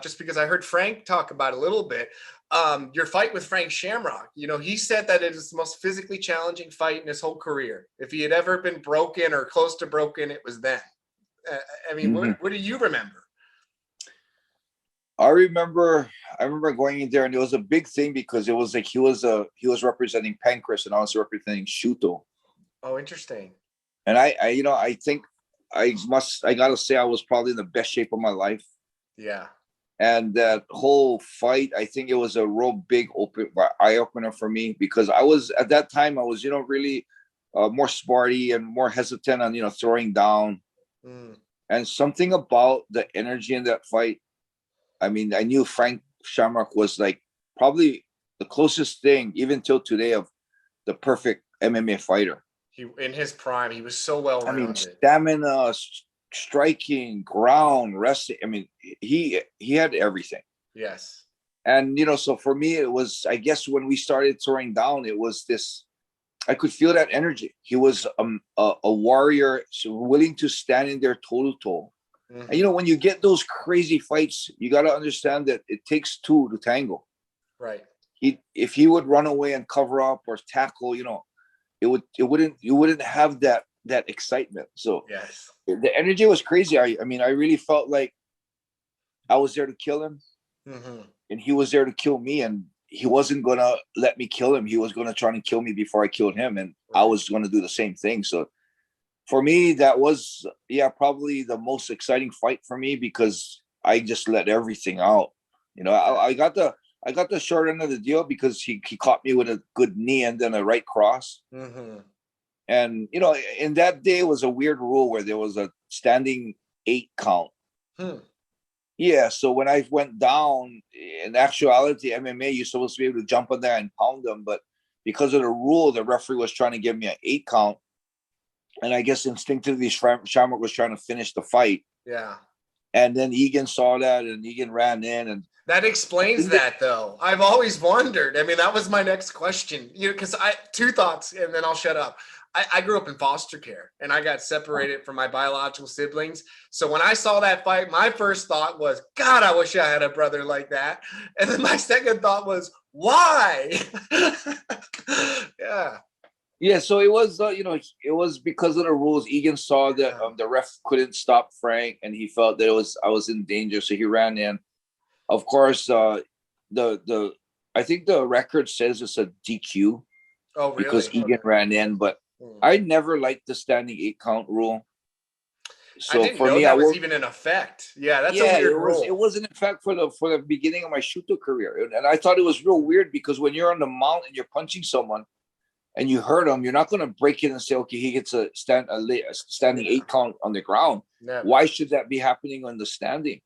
just because I heard Frank talk about it a little bit. Your fight with Frank Shamrock, you know, he said that it is the most physically challenging fight in his whole career. If he had ever been broken or close to broken, it was then. I mean, what do you remember? I remember going in there, and it was a big thing because it was like he was representing Pancras and I was representing Shooto. Oh, interesting. And I think I gotta say I was probably in the best shape of my life. Yeah. And that whole fight, I think it was a real big eye opener for me, because I was at that time really more smarty and more hesitant on throwing down. And something about the energy in that fight. I mean, I knew Frank Shamrock was like probably the closest thing, even till today, of the perfect MMA fighter. He, in his prime, he was so well rounded. I mean, stamina, striking, ground, wrestling. I mean, he had everything. Yes. And so for me, it was, I guess, when we started throwing down, it was this. I could feel that energy. He was a warrior, so willing to stand in there toe to toe. And when you get those crazy fights, you got to understand that it takes two to tango. Right. If he would run away and cover up or tackle, you wouldn't have that excitement. So yes, the energy was crazy. I mean, I really felt like I was there to kill him, and he was there to kill me, and he wasn't gonna let me kill him. He was gonna try and kill me before I killed him, and I was gonna do the same thing. So for me, that was probably the most exciting fight for me, because I just let everything out. I got the short end of the deal because he caught me with a good knee and then a right cross. And in that day was a weird rule where there was a standing 8 count. Yeah, so when I went down, in actuality, MMA, you're supposed to be able to jump on there and pound them, but because of the rule, the referee was trying to give me an 8 count. And I guess instinctively, Shamrock was trying to finish the fight. Yeah. And then Egan saw that, and Egan ran in. And that explains that, though. I've always wondered. I mean, that was my next question. Because two thoughts, and then I'll shut up. I grew up in foster care, and I got separated from my biological siblings. So when I saw that fight, my first thought was, God, I wish I had a brother like that. And then my second thought was, why? Yeah. Yeah, so it was, it was because of the rules. Egan saw that the ref couldn't stop Frank, and he felt that I was in danger, so he ran in. Of course, I think the record says it's a DQ. Oh, really? Because Egan ran in, but I never liked the standing 8 count rule. So I didn't know that was even in effect. Yeah, that's a weird rule. It was in effect for the beginning of my Shooto career, and I thought it was real weird because when you're on the mount and you're punching someone, and you hurt him, you're not going to break it and say, okay, he gets a standing 8 count on the ground. Never. Why should that be happening on the standing?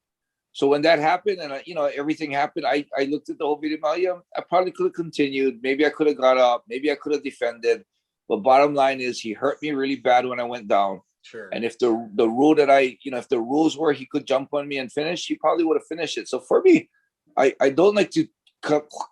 So when that happened and everything happened, I looked at the whole video. I probably could have continued. Maybe I could have got up. Maybe I could have defended. But bottom line is, he hurt me really bad when I went down. Sure. And if the rule that if the rules were he could jump on me and finish, he probably would have finished it. So for me, I don't like to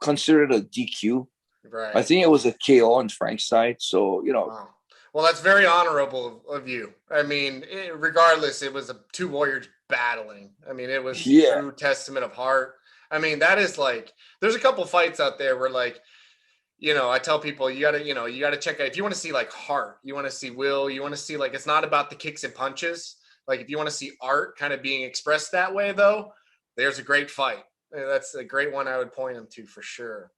consider it a DQ. Right. I think it was a KO on Frank's side. So, Wow. Well, that's very honorable of you. I mean, regardless, it was two warriors battling. I mean, it was true testament of heart. I mean, that is like, there's a couple fights out there where I tell people you gotta check out, if you want to see like heart, you want to see will, you want to see like, it's not about the kicks and punches. Like if you want to see art kind of being expressed that way, though, there's a great fight. That's a great one I would point them to for sure.